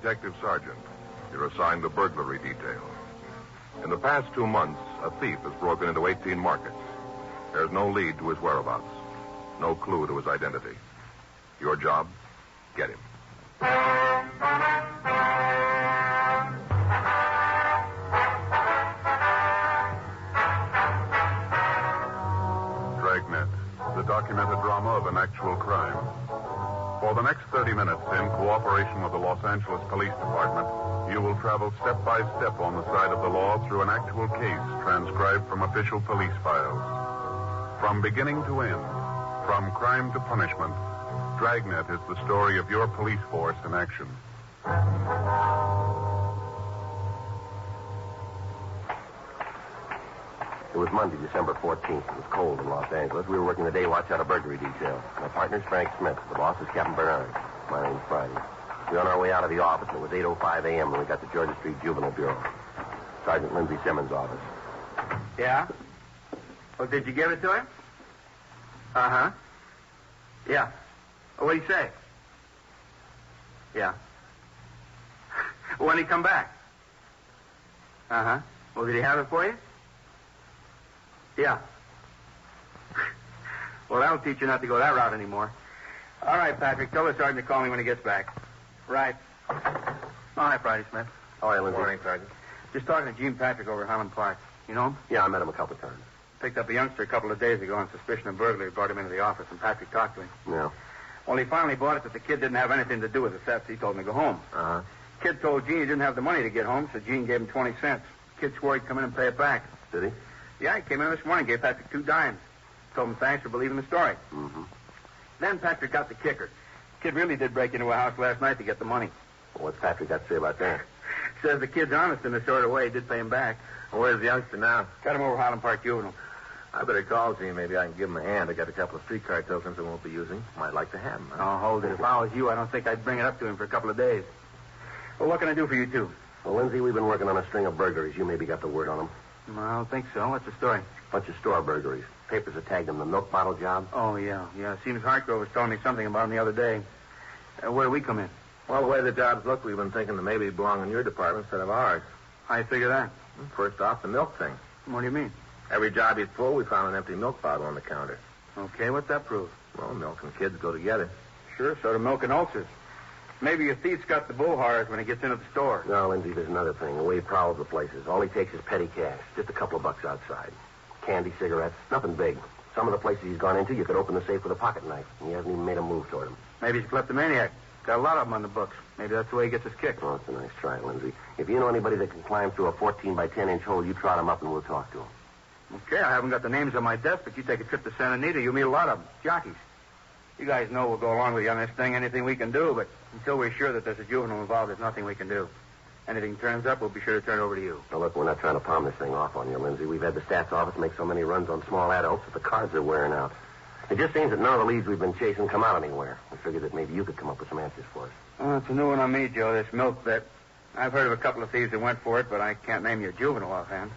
detective sergeant. You're assigned the burglary detail. In the past 2 months, a thief has broken into 18 markets. There's no lead to his whereabouts, no clue to his identity. Your job? Get him. Dragnet, the documented drama of an actual crime. For the next 30 minutes, in cooperation with the Los Angeles Police Department, you will travel step by step on the side of the law through an actual case transcribed from official police files. From beginning to end, from crime to punishment, Dragnet is the story of your police force in action. It was Monday, December 14th. It was cold in Los Angeles. We were working the day watch out of burglary detail. My partner's Frank Smith. The boss is Captain Bernard. My name's Friday. We were on our way out of the office, and it was 8:05 a.m. when we got to Georgia Street Juvenile Bureau. Sergeant Lindsay Simmons' office. Yeah? Oh, did you give it to him? Uh-huh. Yeah. Oh, what'd he say? Yeah. When'd he come back? Uh-huh. Well, did he have it for you? Yeah. Well, that'll teach you not to go that route anymore. All right, Patrick. Tell the sergeant to call me when he gets back. Right. All right, Friday Smith. All right, Lindsay. Morning, Sergeant. Just talking to Gene Patrick over at Highland Park. You know him? Yeah, I met him a couple of times. Picked up a youngster a couple of days ago on suspicion of burglary. Brought him into the office, and Patrick talked to him. Yeah. Well, he finally bought it that the kid didn't have anything to do with the theft. He told him to go home. Uh-huh. Kid told Gene he didn't have the money to get home, so Gene gave him 20 cents. Kid swore he'd come in and pay it back. Did he? Yeah, he came in this morning, gave Patrick 2 dimes. Told him thanks for believing the story. Mm-hmm. Then Patrick got the kicker. Kid really did break into a house last night to get the money. Well, what's Patrick got to say about that? Says the kid's honest in a sort of way. He did pay him back. Well, where's the youngster now? Got him over Highland Park Juvenile. I better call Gene. Maybe I can give him a hand. I got a couple of streetcar tokens I won't be using. Might like to have them. Oh, hold it. If I was you, I don't think I'd bring it up to him for a couple of days. Well, what can I do for you, two? Well, Lindsay, we've been working on a string of burglaries. You maybe got the word on them. Well, I don't think so. What's the story? Bunch of store burglaries. Papers are tagged them. The milk bottle job. Oh, yeah. Seems Hartgrove was telling me something about him the other day. Where do we come in? Well, the way the jobs look, we've been thinking that maybe they belong in your department instead of ours. How you figure that? First off, the milk thing. What do you mean? Every job he's pulled, we found an empty milk bottle on the counter. Okay, what's that prove? Well, milk and kids go together. Sure, so do milk and ulcers. Maybe your thief's got the bull horrors when he gets into the store. No, Lindsay, there's another thing. The way he prowls the places. All he takes is petty cash. Just a couple of bucks outside. Candy, cigarettes, nothing big. Some of the places he's gone into, you could open the safe with a pocket knife, and he hasn't even made a move toward him. Maybe he's a kleptomaniac. Got a lot of them on the books. Maybe that's the way he gets his kick. Oh, it's a nice try, Lindsay. If you know anybody that can climb through a 14 by 10-inch hole, you trot him up and we'll talk to him. Okay, I haven't got the names on my desk, but you take a trip to Santa Anita, you'll meet a lot of them. Jockeys. You guys know we'll go along with you on this thing, anything we can do, but until we're sure that there's a juvenile involved, there's nothing we can do. Anything turns up, we'll be sure to turn it over to you. Now, look, we're not trying to palm this thing off on you, Lindsay. We've had the stats office make so many runs on small adults that the cards are wearing out. It just seems that none of the leads we've been chasing come out anywhere. We figured that maybe you could come up with some answers for us. Oh, it's a new one on me, Joe, this milk bet. I've heard of a couple of thieves that went for it, but I can't name your juvenile offhand.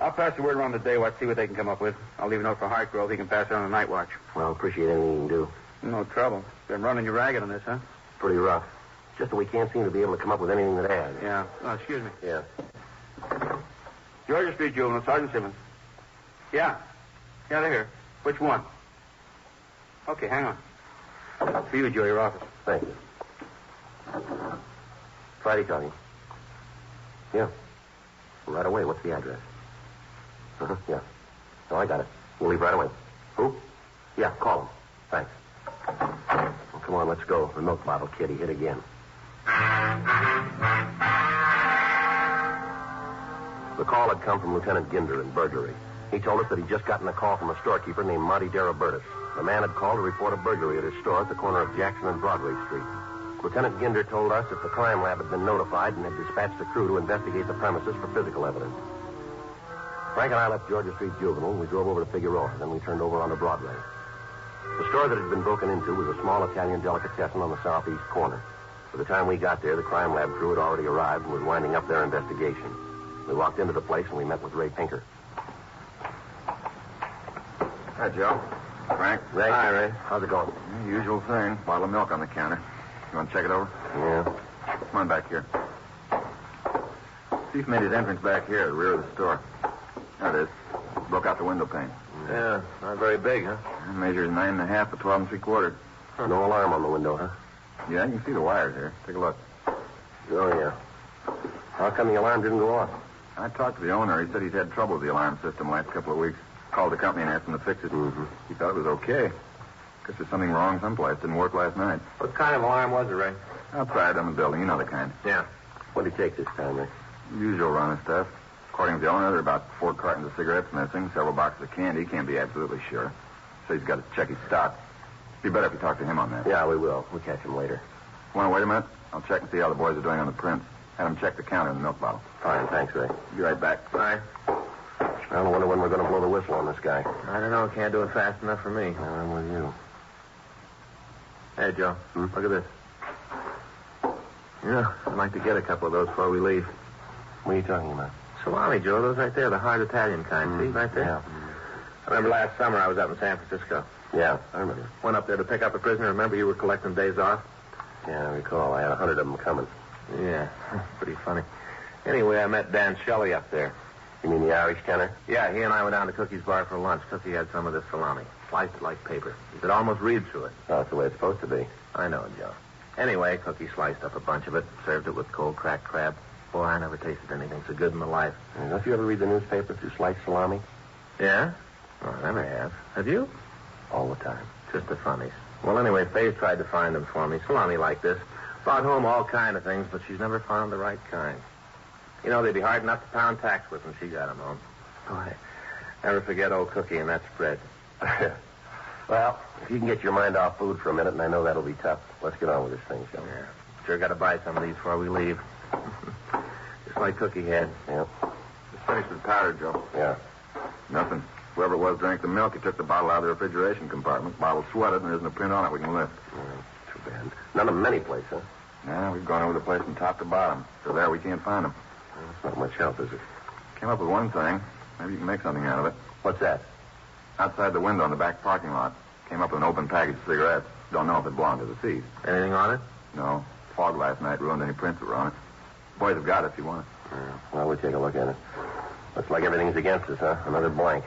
I'll pass the word around the day watch, see what they can come up with. I'll leave a note for Hartgrove. He can pass it on the night watch. Well, appreciate anything you can do. No trouble. Been running you ragged on this, huh? Pretty rough. Just that we can't seem to be able to come up with anything that adds. Yeah. Oh, excuse me. Yeah. Georgia Street Juvenile, Sergeant Simmons. Yeah. Yeah, they're here. Which one? Okay, hang on. For you, Joe, your office. Thank you. Friday talking. Yeah. Right away. What's the address? Uh-huh, yeah. Oh, I got it. We'll leave right away. Who? Yeah, call him. Thanks. Well, come on, let's go. The milk bottle kid, he hit again. The call had come from Lieutenant Ginder in burglary. He told us that he'd just gotten a call from a storekeeper named Monty Darabertis. The man had called to report a burglary at his store at the corner of Jackson and Broadway Street. Lieutenant Ginder told us that the crime lab had been notified and had dispatched a crew to investigate the premises for physical evidence. Frank and I left Georgia Street Juvenile, and we drove over to Figueroa. Then we turned over onto Broadway. The store that had been broken into was a small Italian delicatessen on the southeast corner. By the time we got there, the crime lab crew had already arrived and was winding up their investigation. We walked into the place, and we met with Ray Pinker. Hi, Joe. Frank. Ray. Hi, Ray. How's it going? Usual thing. Bottle of milk on the counter. You want to check it over? Yeah. Come on back here. Thief made his entrance back here, at the rear of the store. There it is. Broke out the window pane. Yeah, not very big, huh? It measures 9.5 by 12 3/4. No alarm on the window, huh? Yeah, you can see the wires here. Take a look. Oh, yeah. How come the alarm didn't go off? I talked to the owner. He said he's had trouble with the alarm system the last couple of weeks. Called the company and asked them to fix it. Mm-hmm. He thought it was okay. Guess there's something wrong someplace. Didn't work last night. What kind of alarm was it, Ray? Outside on the building. You know the kind. Yeah. What did he take this time, Ray? Usual run of stuff. According to the owner, there are about 4 cartons of cigarettes missing, several boxes of candy. Can't be absolutely sure. So he's got to check his stock. Be better if you talk to him on that. Yeah, we will. We'll catch him later. Want to wait a minute? I'll check and see how the boys are doing on the prints. Have them check the counter and the milk bottle. Fine, thanks, Ray. Be right back. Bye. I wonder when we're going to blow the whistle on this guy. I don't know. Can't do it fast enough for me. I'm with you. Hey, Joe. Look at this. Yeah, I'd like to get a couple of those before we leave. What are you talking about? Salami, Joe. Those right there, the hard Italian kind. See, right there? Yeah. I remember last summer I was up in San Francisco. Yeah, I remember. Went up there to pick up a prisoner. Remember you were collecting days off? Yeah, I recall. I had 100 of them coming. Yeah, pretty funny. Anyway, I met Dan Shelley up there. You mean the Irish tenor? Yeah, he and I went down to Cookie's bar for lunch. Cookie had some of this salami. Sliced it like paper. You could almost read through it. Oh, that's the way it's supposed to be. I know, Joe. Anyway, Cookie sliced up a bunch of it, served it with cold cracked crab. Boy, I never tasted anything so good in my life. Don't you ever read the newspaper through sliced salami? Yeah? Oh, I never have. Have you? All the time. Just the funnies. Well, anyway, Faye's tried to find them for me. Salami like this. Brought home all kind of things, but she's never found the right kind. You know, they'd be hard enough to pound tacks with when she got them home. Boy, never forget old Cookie and that spread. Well, if you can get your mind off food for a minute, and I know that'll be tough, let's get on with this thing, shall we? Yeah. Sure got to buy some of these before we leave. Just like Cookie had. Yeah. Just finished with powder, Joe. Yeah. Nothing. Whoever it was drank the milk. He took the bottle out of the refrigeration compartment. Bottle sweated, and there isn't a print on it we can lift. Too bad. None of them any place, huh? Yeah, we've gone over the place from top to bottom. So there, we can't find them. It's not much help, is it? Came up with one thing. Maybe you can make something out of it. What's that? Outside the window in the back parking lot. Came up with an open package of cigarettes. Don't know if it belonged to the thief. Anything on it? No. Fog last night ruined any prints that were on it. Boys have got it if you want it. Well, we'll take a look at it. Looks like everything's against us, huh? Another blank.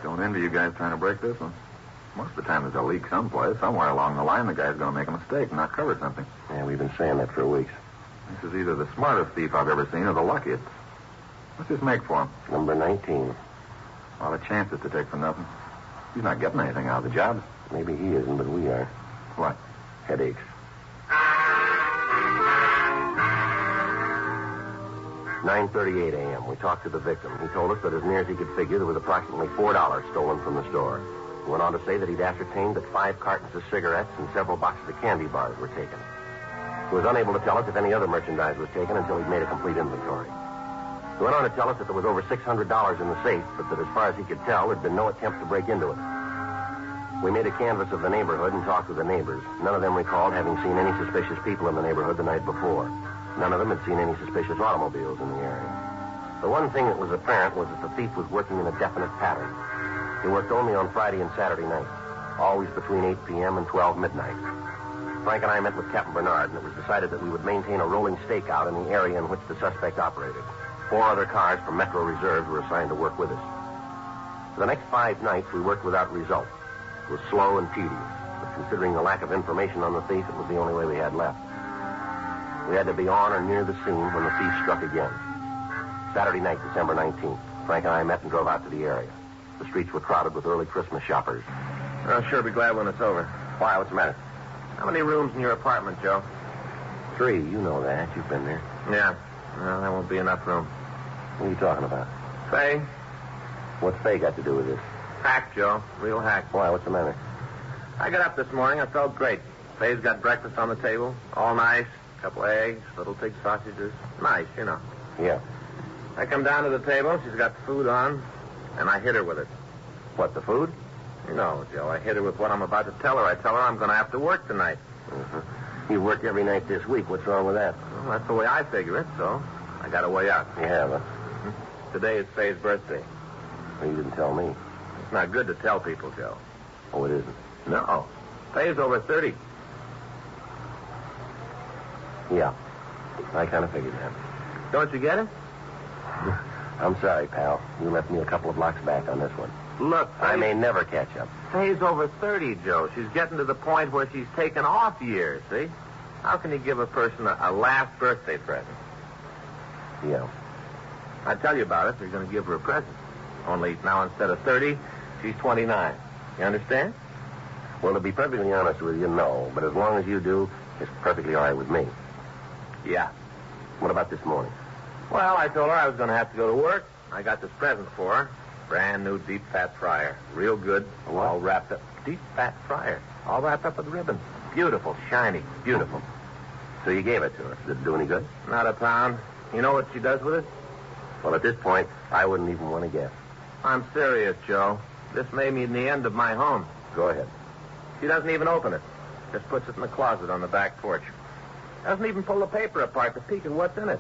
Don't envy you guys trying to break this one. Most of the time there's a leak someplace. Somewhere along the line, the guy's going to make a mistake and not cover something. Yeah, we've been saying that for weeks. This is either the smartest thief I've ever seen or the luckiest. What's this make for him? Number 19. A lot of chances to take for nothing. He's not getting anything out of the job. Maybe he isn't, but we are. What? Headaches. 9:38 a.m. We talked to the victim. He told us that as near as he could figure, there was approximately $4 stolen from the store. He went on to say that he'd ascertained that 5 cartons of cigarettes and several boxes of candy bars were taken. He was unable to tell us if any other merchandise was taken until he'd made a complete inventory. He went on to tell us that there was over $600 in the safe, but that as far as he could tell, there'd been no attempt to break into it. We made a canvass of the neighborhood and talked with the neighbors. None of them recalled having seen any suspicious people in the neighborhood the night before. None of them had seen any suspicious automobiles in the area. The one thing that was apparent was that the thief was working in a definite pattern. He worked only on Friday and Saturday nights, always between 8 p.m. and 12 midnight. Frank and I met with Captain Bernard, and it was decided that we would maintain a rolling stakeout in the area in which the suspect operated. 4 other cars from Metro Reserves were assigned to work with us. For the next 5 nights, we worked without result. It was slow and tedious, but considering the lack of information on the thief, it was the only way we had left. We had to be on or near the scene when the thief struck again. Saturday night, December 19th, Frank and I met and drove out to the area. The streets were crowded with early Christmas shoppers. I'll sure be glad when it's over. Why? What's the matter? How many rooms in your apartment, Joe? 3. You know that. You've been there. Yeah. Well, that won't be enough room. What are you talking about? Faye? What's Faye got to do with this? Hack, Joe. Real hack. Why? What's the matter? I got up this morning. I felt great. Faye's got breakfast on the table. All nice. A couple eggs, little pig sausages. Nice, you know. Yeah. I come down to the table. She's got the food on, and I hit her with it. What, the food? No, Joe. I hit her with what I'm about to tell her. I tell her I'm going to have to work tonight. You worked every night this week. What's wrong with that? Well, that's the way I figure it, so I got a way out. You have, huh? Today is Faye's birthday. Well, you didn't tell me. It's not good to tell people, Joe. Oh, it isn't? No. Faye's over 30. Yeah. I kind of figured that. Don't you get it? I'm sorry, pal. You left me a couple of blocks back on this one. Look, I may never catch up. Faye's over 30, Joe. She's getting to the point where she's taken off years, see? How can you give a person a last birthday present? Yeah. I'd tell you about it if you're going to give her a present. Only now instead of 30, she's 29. You understand? Well, to be perfectly honest with you, no. But as long as you do, it's perfectly all right with me. Yeah. What about this morning? Well, I told her I was going to have to go to work. I got this present for her. Brand new deep fat fryer. Real good. What? All wrapped up. Deep fat fryer. All wrapped up with ribbon. Beautiful. Shiny. Beautiful. So you gave it to her. Did it do any good? Not a pound. You know what she does with it? Well, at this point, I wouldn't even want to guess. I'm serious, Joe. This may mean the end of my home. Go ahead. She doesn't even open it. Just puts it in the closet on the back porch. Doesn't even pull the paper apart to peek at what's in it.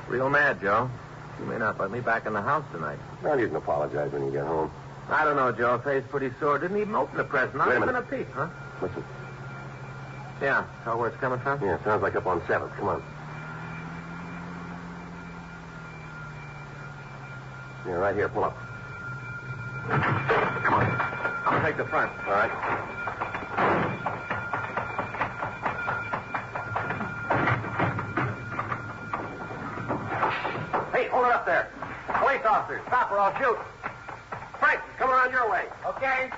Real mad, Joe. You may not let me back in the house tonight. Well, you can apologize when you get home. I don't know, Joe. Faye's pretty sore. Didn't even open the present. Not Wait a even minute. a peek, huh? Listen. Yeah. Tell where it's coming from? Yeah, sounds like up on 7th. Come on. Yeah, right here. Pull up. Come on. I'll take the front. All right. Hey, hold it up there. Police officer, stop or I'll shoot. Frank, come around your way. Okay.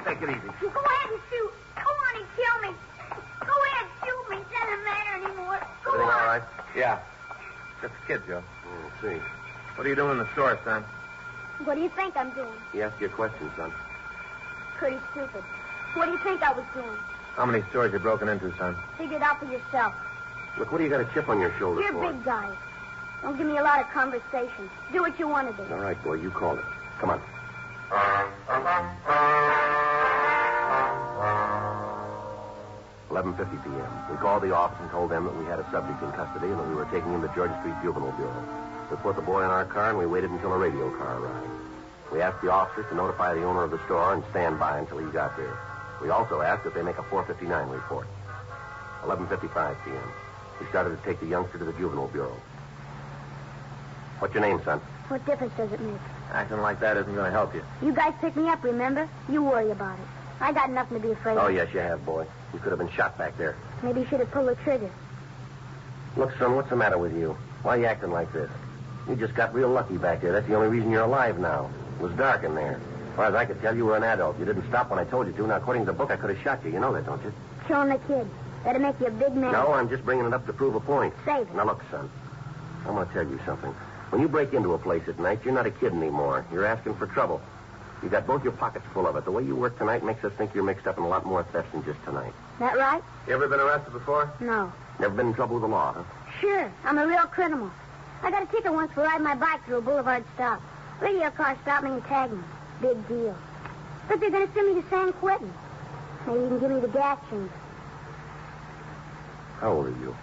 Take it easy. You go ahead and shoot. Go on and kill me. Go ahead and shoot me. It doesn't matter anymore. Go Everything on. all right? Yeah. Just a kid, Joe. We'll see. What are you doing in the store, son? What do you think I'm doing? He asked you a question, son. Pretty stupid. What do you think I was doing? How many stores you broken into, son? Figure it out for yourself. Look, what do you got a chip on your shoulder You're for? big guy. Don't give me a lot of conversation. Do what you want to do. All right, boy, you called it. Come on. 11:50 p.m. We called the office and told them that we had a subject in custody and that we were taking him to Georgia Street Juvenile Bureau. We put the boy in our car and we waited until a radio car arrived. We asked the officers to notify the owner of the store and stand by until he got there. We also asked that they make a 459 report. 11:55 p.m. We started to take the youngster to the Juvenile Bureau. What's your name, son? What difference does it make? Acting like that isn't going to help you. You guys picked me up, remember? You worry about it. I got nothing to be afraid Oh, of. yes, you have, boy. You could have been shot back there. Maybe you should have pulled the trigger. Look, son, what's the matter with you? Why are you acting like this? You just got real lucky back there. That's the only reason you're alive now. It was dark in there. As far as I could tell, you were an adult. You didn't stop when I told you to. Now, according to the book, I could have shot you. You know that, don't you? Killing the kid. That'll make you a big man. No, I'm just bringing it up to prove a point. Save it. Now, look, son. I'm going to tell you something. When you break into a place at night, you're not a kid anymore. You're asking for trouble. You got both your pockets full of it. The way you work tonight makes us think you're mixed up in a lot more thefts than just tonight. That right? You ever been arrested before? No. Never been in trouble with the law, huh? Sure. I'm a real criminal. I got a ticket once for riding my bike through a boulevard stop. Radio car stopped me and tagged me. Big deal. But they're going to send me to San Quentin. Maybe you can give me the gas change. How old are you?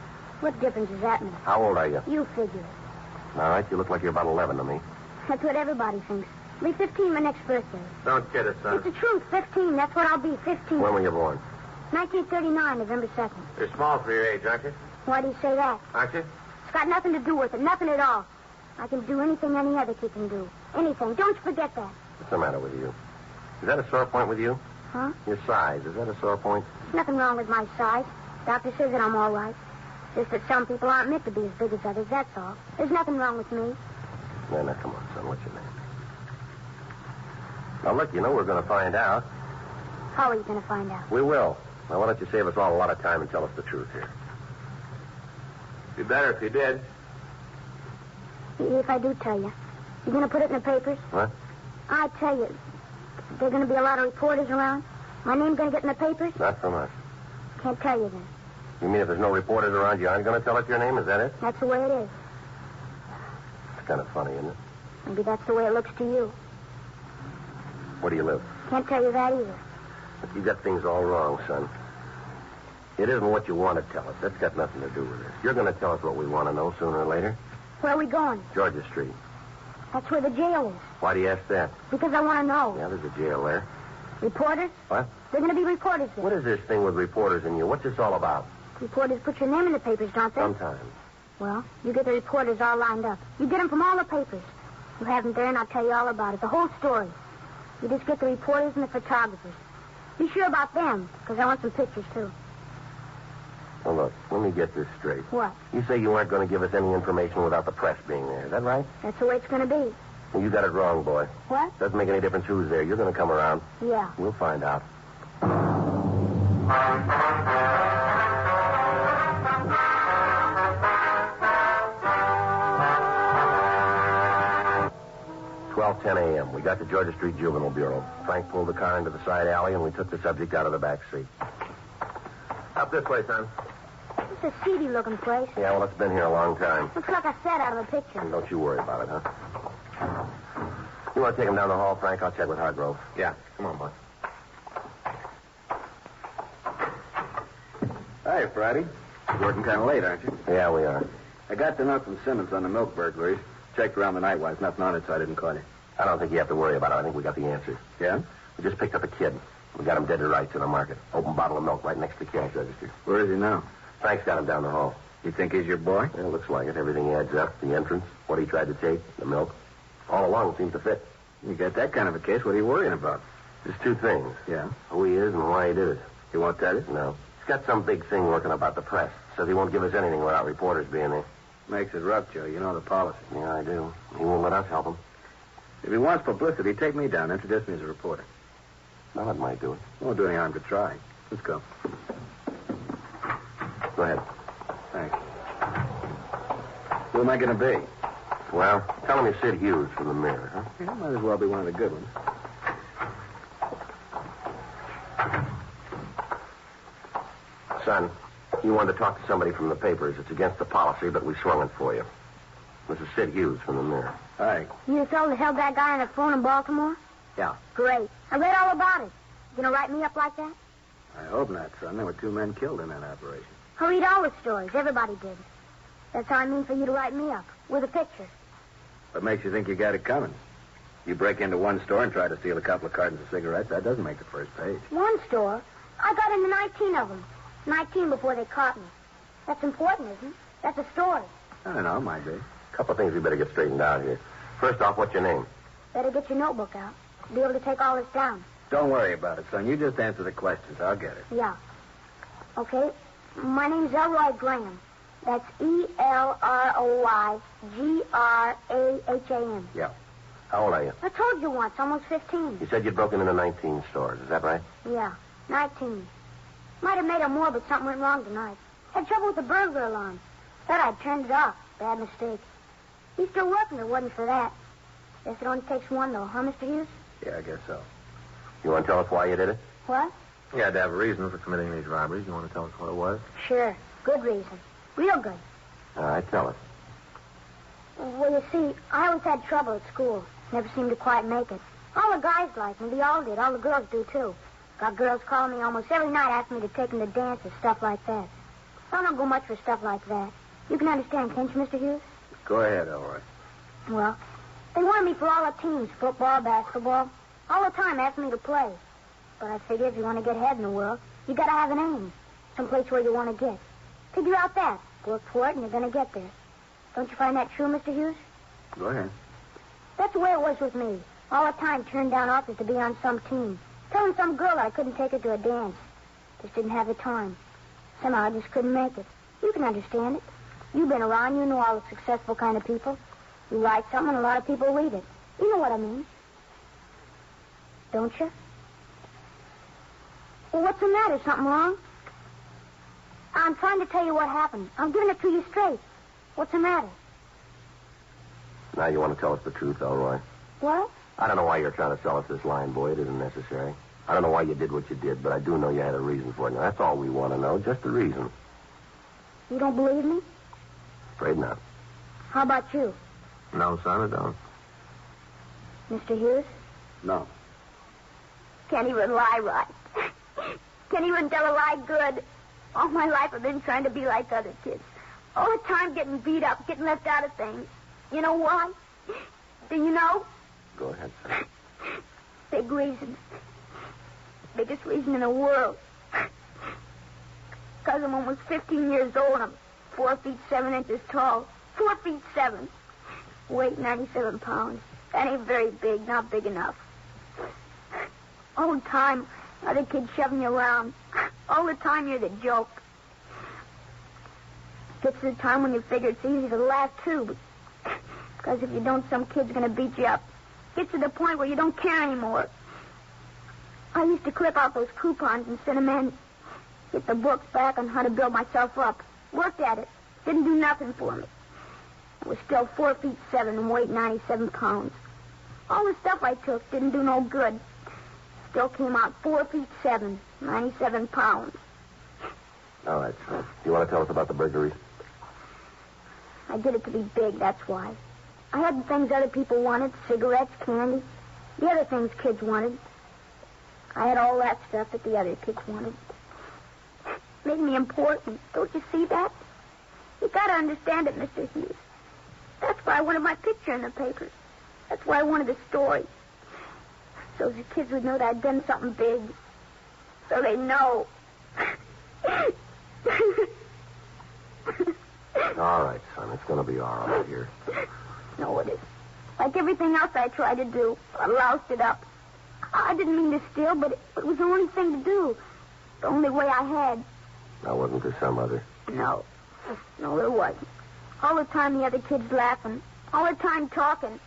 What difference does that make? How old are you? You figure it. All right, you look like you're about 11 to me. That's what everybody thinks. I'll be 15 my next birthday. Don't kid us, son. It's the truth. 15. That's what I'll be. 15. When were you born? 1939, November 2nd. You're small for your age, aren't you? Why do you say that? Aren't you? It's got nothing to do with it. Nothing at all. I can do anything any other kid can do. Anything. Don't you forget that. What's the matter with you? Is that a sore point with you? Huh? Your size, is that a sore point? There's nothing wrong with my size. Doctor says that I'm all right. Just that some people aren't meant to be as big as others, that's all. There's nothing wrong with me. Now, come on, son. What's your name? Now, look, you know we're going to find out. How are you going to find out? We will. Now, why don't you save us all a lot of time and tell us the truth here? Be better if you did. If I do tell you. You going to put it in the papers? What? I tell you, there are going to be a lot of reporters around. My name's going to get in the papers? Not from us. Can't tell you then. You mean if there's no reporters around, you aren't going to tell us your name? Is that it? That's the way it is. It's kind of funny, isn't it? Maybe that's the way it looks to you. Where do you live? Can't tell you that either. But you got things all wrong, son. It isn't what you want to tell us. That's got nothing to do with it. You're going to tell us what we want to know sooner or later. Where are we going? Georgia Street. That's where the jail is. Why do you ask that? Because I want to know. Yeah, there's a jail there. Reporters? What? There are going to be reporters there. What is this thing with reporters and you? What's this all about? Reporters put your name in the papers, don't they? Sometimes. Well, you get the reporters all lined up. You get them from all the papers. You have them there, and I'll tell you all about it, the whole story. You just get the reporters and the photographers. Be sure about them, because I want some pictures, too. Well, look, let me get this straight. What? You say you aren't going to give us any information without the press being there. Is that right? That's the way it's going to be. Well, you got it wrong, boy. What? Doesn't make any difference who's there. You're going to come around. Yeah. We'll find out. "12:10 a.m. We got to Georgia Street Juvenile Bureau. Frank pulled the car into the side alley, and we took the subject out of the back seat. Up this way, son. It's a seedy-looking place. Yeah, well, it's been here a long time. Looks like a set out of a picture. Don't you worry about it, huh? You want to take him down the hall, Frank? I'll check with Hargrove. Yeah. Come on, boy. Hi, Friday. You're working kind of late, aren't you? Yeah, we are. I got the note from Simmons on the milk burglaries. Checked around the night while there's nothing on it, so I didn't call you. I don't think you have to worry about it. I think we got the answers. Yeah? We just picked up a kid. We got him dead to rights in the market. Open bottle of milk right next to the cash register. Where is he now? Frank's got him down the hall. You think he's your boy? Yeah, looks like it. Everything adds up. The entrance, what he tried to take, the milk. All along seems to fit. You got that kind of a case, what are you worrying about? Just two things. Yeah? Who he is and why he did it. He won't tell you? No. He's got some big thing working about the press. Says he won't give us anything without reporters being there. Makes it rough, Joe. You know the policy. Yeah, I do. He won't let us help him. If he wants publicity, take me down. Introduce me as a reporter. Well, that might do it. Won't do any harm to try. Let's go. Go ahead. Thanks. Who am I going to be? Well, tell him you're Sid Hughes from the Mirror, huh? Yeah, might as well be one of the good ones. Son, you wanted to talk to somebody from the papers. It's against the policy, but we swung it for you. This is Sid Hughes from the Mirror. Hi. You the fellow that held that guy on the phone in Baltimore? Yeah. Great. I read all about it. You gonna write me up like that? I hope not, son. There were 2 men killed in that operation. I read all the stories. Everybody did. That's how I mean for you to write me up. With a picture. What makes you think you got it coming? You break into one store and try to steal a couple of cartons of cigarettes, that doesn't make the first page. One store? I got into 19 of them. 19 before they caught me. That's important, isn't it? That's a story. I don't know, might be. A couple of things we better get straightened out here. First off, what's your name? Better get your notebook out. Be able to take all this down. Don't worry about it, son. You just answer the questions. I'll get it. Yeah. Okay. My name's Elroy Graham. That's ELROYGRAHAM. Yeah. How old are you? I told you once, almost 15. You said you'd broken into 19 stores. Is that right? Yeah, 19. Might have made it more, but something went wrong tonight. Had trouble with the burglar alarm. Thought I'd turned it off. Bad mistake. He's still working if it wasn't for that. Guess it only takes one, though, huh, Mr. Hughes? Yeah, I guess so. You want to tell us why you did it? What? You had to have a reason for committing these robberies. You want to tell us what it was? Sure. Good reason. Real good. All right, tell us. Well, you see, I always had trouble at school. Never seemed to quite make it. All the guys liked me. They all did. All the girls do, too. Got girls calling me almost every night asking me to take them to dances, stuff like that. I don't go much for stuff like that. You can understand, can't you, Mr. Hughes? Go ahead, Elroy. Well, they wanted me for all the teams, football, basketball. All the time asking me to play. But I figure if you want to get ahead in the world, you got to have an aim. Someplace where you want to get. Figure out that. Work for it, and you're going to get there. Don't you find that true, Mr. Hughes? Go ahead. That's the way it was with me. All the time turned down offers to be on some team. Telling some girl I couldn't take her to a dance. Just didn't have the time. Somehow I just couldn't make it. You can understand it. You've been around. You know all the successful kind of people. You write something, and a lot of people read it. You know what I mean. Don't you? Well, what's the matter? Something wrong? I'm trying to tell you what happened. I'm giving it to you straight. What's the matter? Now you want to tell us the truth, Elroy. What? I don't know why you're trying to sell us this line, boy. It isn't necessary. I don't know why you did what you did, but I do know you had a reason for it. Now, that's all we want to know, just the reason. You don't believe me? Afraid not. How about you? No, son, I don't. Mr. Hughes? No. Can't even lie right. Can't even tell a lie good. All my life I've been trying to be like other kids. All the time getting beat up, getting left out of things. You know why? Do you know? Go ahead, son. Big reason. Biggest reason in the world. Because I'm almost 15 years old. I'm 4 feet 7 inches tall. 4 feet 7. Weight 97 pounds. That ain't very big. Not big enough. All the time, other kids shoving you around. All the time you're the joke. Gets to the time when you figure it's easy to laugh, too. Because if you don't, some kid's going to beat you up. Gets to the point where you don't care anymore. I used to clip out those coupons and send them in. Get the books back on how to build myself up. Worked at it. Didn't do nothing for me. I was still 4 feet 7 and weighed 97 pounds. All the stuff I took didn't do no good. Still came out 4 feet 7, 97 pounds. All right, son. You want to tell us about the burglaries? I did it to be big, that's why. I had the things other people wanted, cigarettes, candy, the other things kids wanted. I had all that stuff that the other kids wanted. Made me important. Don't you see that? You gotta understand it, Mr. Hughes. That's why I wanted my picture in the papers. That's why I wanted the story. So the kids would know that I'd done something big. So they know. All right, son. It's going to be all right here. No, it isn't. Like everything else I tried to do, I loused it up. I didn't mean to steal, but it was the only thing to do. The only way I had. Now, wasn't there some other? No. No, there wasn't. All the time the other kids laughing. All the time talking.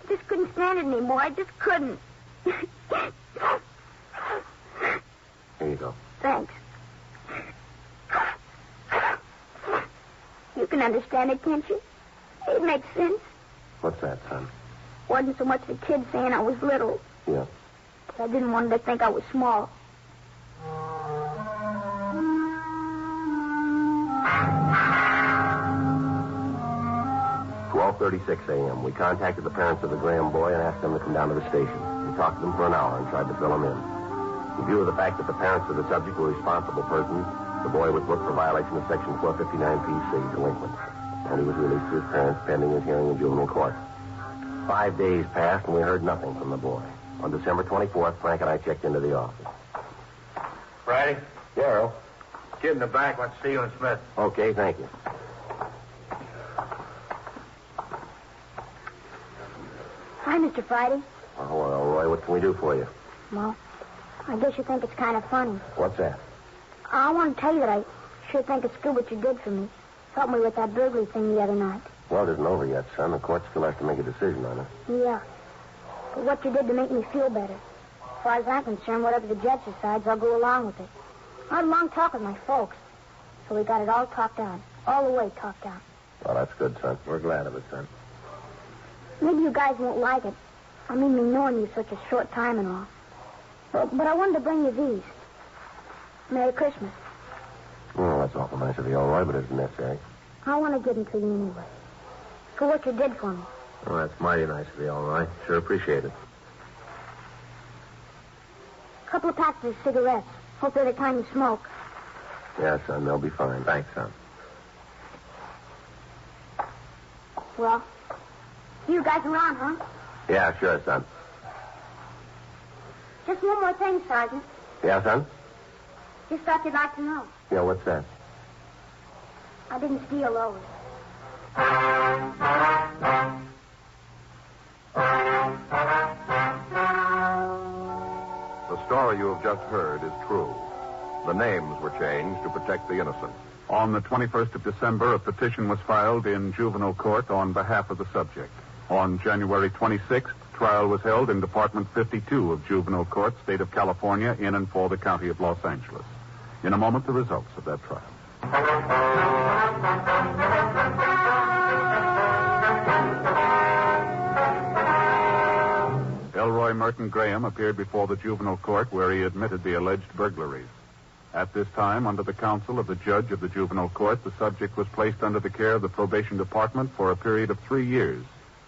I just couldn't stand it anymore. I just couldn't. Here you go. Thanks. You can understand it, can't you? It makes sense. What's that, son? Wasn't so much the kids saying I was little. Yeah. But I didn't want them to think I was small. 12:36 a.m. We contacted the parents of the Graham boy and asked them to come down to the station. We talked to them for an hour and tried to fill them in. In view of the fact that the parents of the subject were responsible persons, the boy was booked for violation of Section 459 PC, delinquent. And he was released to his parents pending his hearing in juvenile court. 5 days passed and we heard nothing from the boy. On December 24th, Frank and I checked into the office. Friday? Yeah, Earl. Kid in the back wants to see you and Smith. Okay, thank you. Hi, Mr. Friday. Oh, well, Roy, what can we do for you? Well, I guess you think it's kind of funny. What's that? I want to tell you that I sure think it's good what you did for me. Helped me with that burglary thing the other night. Well, it isn't over yet, son. The court still has to make a decision on it. Yeah. But what you did to make me feel better. As far as I'm concerned, whatever the judge decides, I'll go along with it. I had a long talk with my folks. So we got it all talked out. All the way talked out. Well, that's good, son. We're glad of it, son. Maybe you guys won't like it. I mean, me knowing you such a short time and all. But I wanted to bring you these. Merry Christmas. Well, that's awful nice of you, all right, but it isn't necessary. I want to give them to you anyway. For what you did for me. Oh, that's mighty nice of you, all right. Sure appreciate it. A couple of packets of cigarettes. Hope they're the kind you smoke. Yeah, son, they'll be fine. Thanks, son. Well, you guys around, huh? Yeah, sure, son. Just one more thing, Sergeant. Yeah, son? Just thought you'd like to know. Yeah, what's that? I didn't steal those. The story you have just heard is true. The names were changed to protect the innocent. On the 21st of December, a petition was filed in juvenile court on behalf of the subject. On January 26th, trial was held in Department 52 of Juvenile Court, State of California, in and for the County of Los Angeles. In a moment, the results of that trial. Elroy Merton Graham appeared before the juvenile court where he admitted the alleged burglaries. At this time, under the counsel of the judge of the juvenile court, the subject was placed under the care of the probation department for a period of 3 years,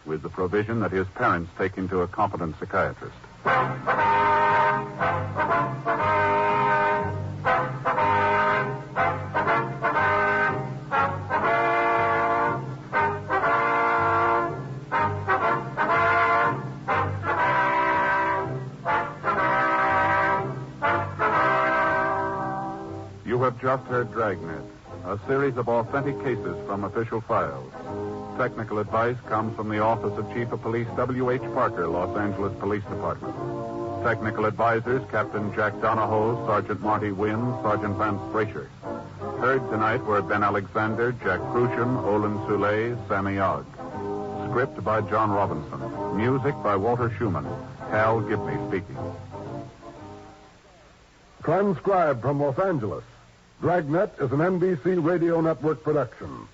with the provision that his parents take him to a competent psychiatrist. You You have just heard Dragnet, a series of authentic cases from official files. Technical advice comes from the Office of Chief of Police W.H. Parker, Los Angeles Police Department. Technical advisors, Captain Jack Donahoe, Sergeant Marty Wynn, Sergeant Vance Brasher. Heard tonight were Ben Alexander, Jack Crucian, Olin Soule, Sammy Ogg. Script by John Robinson. Music by Walter Schumann. Hal Gibney speaking. Transcribed from Los Angeles, Dragnet is an NBC Radio Network production.